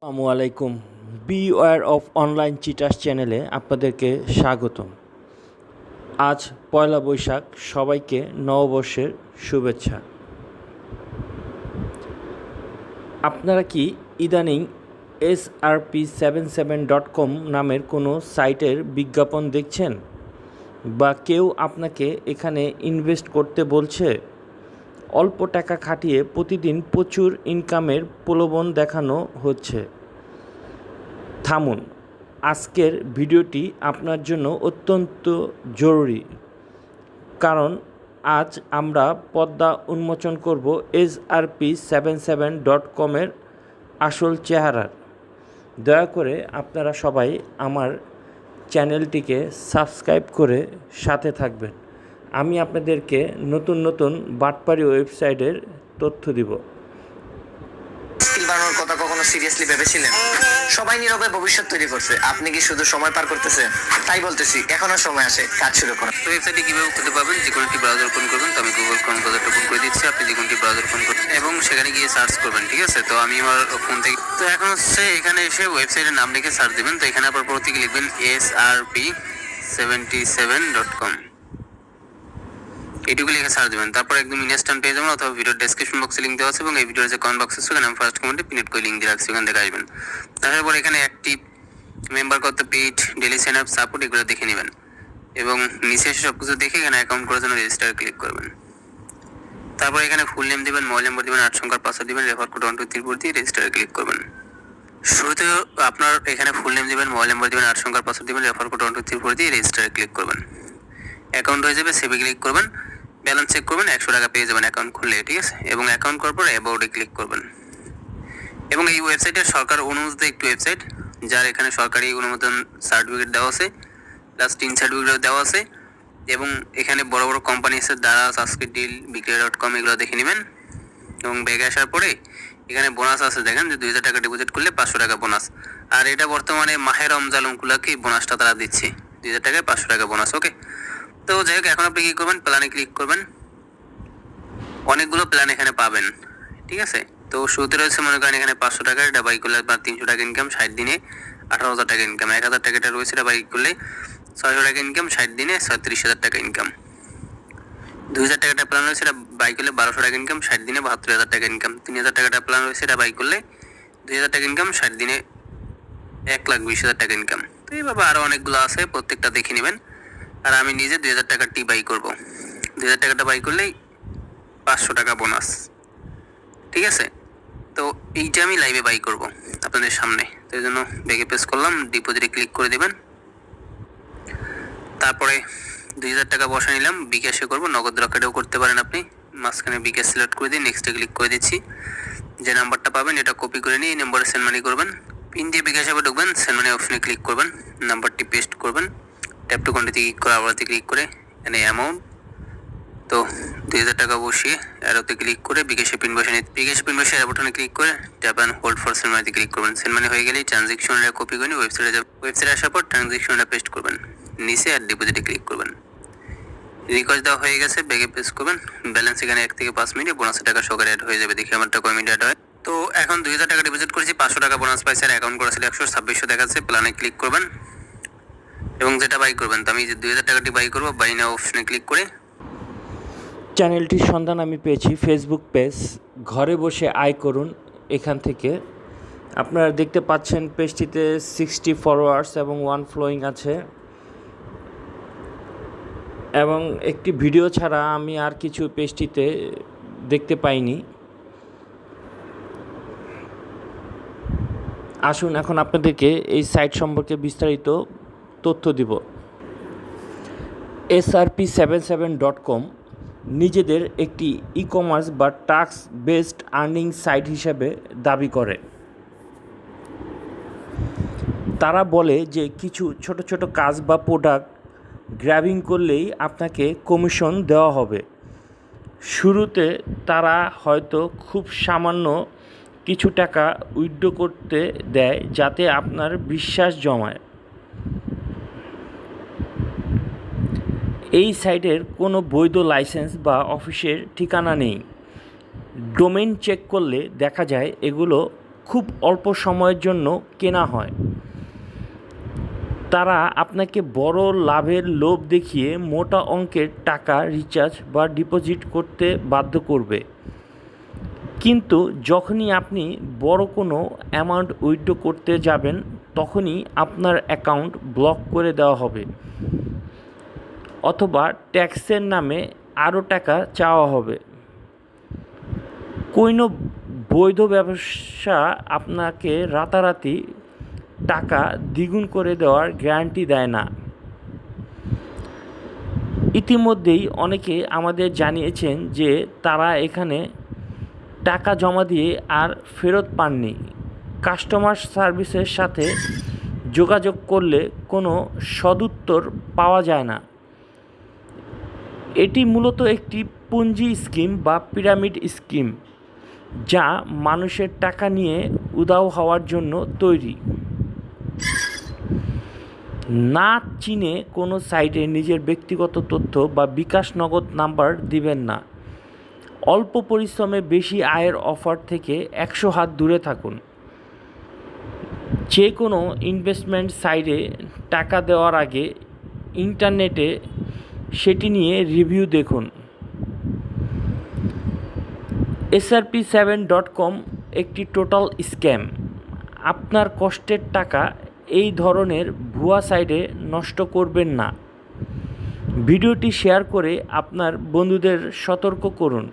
আসসালামু আলাইকুম। B wire of online চিটার্স চ্যানেলে আপনাদেরকে স্বাগতম। আজ পয়লা বৈশাখ, সবাইকে নববর্ষের শুভেচ্ছা। আপনারা কি ইদানিং SRP77.com নামের কোনো সাইটের বিজ্ঞাপন দেখছেন, বা কেউ আপনাকে এখানে ইনভেস্ট করতে বলছে? অল্প টাকা খাটিয়ে প্রতিদিন প্রচুর ইনকামের প্রলোভন দেখানো হচ্ছে। থামুন, আজকের ভিডিওটি আপনার জন্য অত্যন্ত জরুরি, কারণ আজ আমরা পর্দা উন্মোচন করব SRP77.com-এর আসল চেহারার। দয়া করে আপনারা সবাই আমার চ্যানেলটিকে সাবস্ক্রাইব করে সাথে থাকবেন। আমি আপনাদেরকে নতুন নতুন বাটপারি ওয়েবসাইটের তথ্য দিব। স্কিল বানানোর কথা কখনো সিরিয়াসলি ভেবেছিলেন? সবাই নীরবে ভবিষ্যৎ তৈরি করছে, আপনি কি শুধু সময় পার করতেছেন? তাই বলতেছি, এখনো সময় আছে, কাজ শুরু করুন। তো ওয়েবসাইটে কিভাবে খুলতে পারবেন? যে কোনো একটি ব্রাউজার ওপেন করবেন। তো আমি গুগল ক্রোম ব্রাউজারটা ওপেন করে দিচ্ছি, আপনি যে কোনটি ব্রাউজার ওপেন করবেন এবং সেখানে গিয়ে সার্চ করবেন। ঠিক আছে, তো আমি আমার ফোন থেকে তো এখন হচ্ছে এখানে এসে ওয়েবসাইটের নাম লিখে সার্চ দেবেন। তো এখানে আবার প্রত্যেকে লিখবেন SRP77.com, এটুকু লিখে সার্চ দেবেন। তারপর একদম ইনস্ট্যান্ট পেয়ে যাবেন, অথবা ভিডিওর ডেসক্রিপশন বক্সে লিঙ্ক দেওয়া আছে এবং এই ভিডিওর যে কমেন্ট বক্স আছে ওখানে আমি ফার্স্ট কমেন্টে পিনেট করে লিঙ্ক দিয়ে রাখছি, ওখান থেকে আসবেন। তারপর এখানে অ্যাক্টিভ, মেম্বার কত, paid, daily sign up, support, এগুলো দেখে নেবেন এবং নিচে এসে সব কিছু দেখে এখানে অ্যাকাউন্ট করার জন্য রেজিস্টার ক্লিক করবেন। তারপর এখানে ফুল নেম দিবেন, মোবাইল নম্বর দিবেন, 8 সংখ্যার পাসওয়ার্ড দিবেন, রেফার কোড 123 দিয়ে রেজিস্টারে ক্লিক করবেন। শুরুতে আপনার এখানে ফুল নেম দিবেন, মোবাইল নম্বর দিবেন, 8 সংখ্যার পাসওয়ার্ড দিবেন, রেফার কোড 123 দিয়ে রেজিস্টারে ক্লিক করবেন। অ্যাকাউন্ট হয়ে যাবে, সেভে ক্লিক করবেন, ব্যালেন্স চেক করবেন, 100 টাকা পেয়ে যাবেন অ্যাকাউন্ট খুললে। ঠিক আছে, এবং অ্যাকাউন্ট করার পর অ্যাবাউটে ক্লিক করবেন। এবং এই ওয়েবসাইটের সরকার অনুমোদিত একটি ওয়েবসাইট, যার এখানে সরকারি অনুমোদন সার্টিফিকেট দেওয়া আছে, প্লাস 3 সার্টিফিকেট দেওয়া আছে। এবং এখানে বড় বড় কোম্পানি আছে, দারাজ, আজকে ডিল, বিক্রয়.com, এগুলো দেখে নেবেন। এবং ব্যাগে আসার পরে এখানে বোনাস আছে, দেখেন যে 2000 টাকা ডিপোজিট করলে 500 টাকা বোনাস। আর এটা বর্তমানে মাহে রমজান উপলক্ষে বোনাসটা তারা দিচ্ছে, 2000 টাকায় 500 টাকা বোনাস। ওকে, তো যাই হোক, এখন আপনি কী করবেন, প্ল্যানে ক্লিক করবেন। অনেকগুলো প্ল্যান এখানে পাবেন। ঠিক আছে, তো শুরুতে রয়েছে মনে করেন এখানে 500 টাকা, এটা বাই করলে আপনার 300 টাকা ইনকাম, 60 দিনে 18,000 টাকা ইনকাম। 1000 টাকাটা রয়েছে, এটা বাই করলে 600 টাকা ইনকাম, 60 দিনে 36,000 টাকা ইনকাম। 2000 টাকাটা প্ল্যান রয়েছে, এটা বাই করলে 1200 টাকা ইনকাম, 60 দিনে 72,000 টাকা ইনকাম। 3000 টাকাটা প্ল্যান রয়েছে, এটা বাই করলে 2000 টাকা ইনকাম, 60 দিনে 1,20,000 টাকা ইনকাম। তো এইভাবে আরও অনেকগুলো আছে, প্রত্যেকটা দেখে নেবেন। আর আমি নিজে 2000 টাকাটি বাই করবো। 2000 টাকাটা বাই করলেই 500 টাকা বোনাস। ঠিক আছে, তো এইটা আমি লাইভে বাই করব আপনাদের সামনে, তো এই জন্য ব্যাগে প্রেস করলাম, ডিপোজিটে ক্লিক করে দেবেন। তারপরে 2000 টাকা বসা নিলাম, বিকাশে করব, নগদ রকেটেও করতে পারেন আপনি। মাঝখানে বিকাশ সিলেক্ট করে দিয়ে নেক্সটে ক্লিক করে দিচ্ছি। যে নাম্বারটা পাবেন এটা কপি করে নিয়ে এই নাম্বারে সেন্ড মানি করবেন। পিন দিয়ে বিকাশ অ্যাপে ঢুকবেন, সেন্ড মানি অপশনে ক্লিক করবেন, নাম্বারটি পেস্ট করবেন, ট্যাপ টু কন্টিনিউতে ক্লিক করে আবারতে ক্লিক করে এখানে অ্যামাউন্ট, তো 2000 টাকা বসিয়ে অ্যারোতে ক্লিক করে বিকাশে পিন বসিয়ে বিকাশ পিন বসিয়ে অ্যারো বাটনে ক্লিক করে tap and hold for send মানিতে ক্লিক করবেন। সেন্ড মানি হয়ে গেলেই ট্রানজ্যাকশনটা কপি করে নিয়ে ওয়েবসাইটে আসার পর ট্রানজ্যাকশনটা পেস্ট করবেন, নিচে আর ডিপোজিটে ক্লিক করবেন। রিকোয়েস্ট দেওয়া হয়ে গেছে, ব্যাগে প্রেস করবেন, ব্যালেন্স এখানে 1 থেকে 5 মিনিটে বোনাসের টাকা সহকারে অ্যাড হয়ে যাবে। দেখি আমারটা কয় মিনিট অ্যাড হয়। তো এখন 2000 টাকা ডিপোজিট করেছি, 500 টাকা বোনাস পাইছে, আর অ্যাকাউন্ট করা ছিল 126 দেখাচ্ছে। প্ল্যানে ক্লিক করবেন এবং যেটা বাই করবেন, তো আমি যে 2000 টাকাটি বাই করবো, বাই নাও অপশনে ক্লিক করে চ্যানেলটির সন্ধান আমি পেয়েছি ফেসবুক পেজ, ঘরে বসে আয় করুন। এখান থেকে আপনারা দেখতে পাচ্ছেন পেজটিতে 60 ফলোয়ার্স এবং 1 ফলোয়িং আছে, এবং একটি ভিডিও ছাড়া আমি আর কিছু পেজটিতে দেখতে পাইনি। আসুন এখন আপনাদেরকে এই সাইট সম্পর্কে বিস্তারিত তথ্য দিব। SRP77.com নিজেদের একটি ই কমার্স বা টাস্ক বেসড আর্নিং সাইট হিসেবে দাবি করে। তারা বলে যে কিছু ছোট ছোট কাজ বা প্রোডাক্ট গ্র্যাবিং করলেই আপনাকে কমিশন দেওয়া হবে। শুরুতে তারা হয়তো খুব সামান্য কিছু টাকা উইথড্র করতে দেয়, যাতে আপনার বিশ্বাস জমায়। এই সাইটের কোনো বৈধ লাইসেন্স বা অফিসের ঠিকানা নেই। ডোমেইন চেক করলে দেখা যায় এগুলো খুব অল্প সময়ের জন্য কেনা হয়। তারা আপনাকে বড় লাভের লোভ দেখিয়ে মোটা অঙ্কের টাকা রিচার্জ বা ডিপোজিট করতে বাধ্য করবে, কিন্তু যখনই আপনি বড় কোনো অ্যামাউন্ট উইথড্র করতে যাবেন তখনই আপনার অ্যাকাউন্ট ব্লক করে দেওয়া হবে অথবা ট্যাক্সের নামে আরও টাকা চাওয়া হবে। কোনো বৈধ ব্যবসা আপনাকে রাতারাতি টাকা দ্বিগুণ করে দেওয়ার গ্যারান্টি দেয় না। ইতিমধ্যেই অনেকে আমাদের জানিয়েছেন যে তারা এখানে টাকা জমা দিয়ে আর ফেরত পাননি। কাস্টমার সার্ভিসের সাথে যোগাযোগ করলে কোনো সদুত্তর পাওয়া যায় না। এটি মূলত একটি পুঞ্জি স্কিম বা পিরামিড স্কিম, যা মানুষের টাকা নিয়ে উধাও হওয়ার জন্য তৈরি। না চিনে কোনো সাইটে নিজের ব্যক্তিগত তথ্য বা বিকাশ নগদ নাম্বার দিবেন না। অল্প পরিশ্রমে বেশি আয়ের অফার থেকে 100 হাত দূরে থাকুন। যে কোনো ইনভেস্টমেন্ট সাইটে টাকা দেওয়ার আগে ইন্টারনেটে সেটি নিয়ে রিভিউ দেখুন। SRP7.com একটি টোটাল স্ক্যাম। আপনার কষ্টের টাকা এই ধরনের ভুয়া সাইটে নষ্ট করবেন না। ভিডিওটি শেয়ার করে আপনার বন্ধুদের সতর্ক করুন।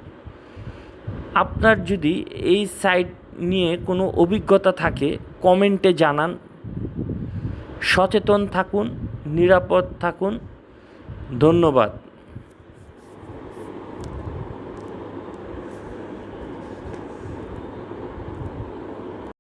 আপনার যদি এই সাইট নিয়ে কোনো অভিজ্ঞতা থাকে কমেন্টে জানান। সচেতন থাকুন, নিরাপদ থাকুন। ধন্যবাদ।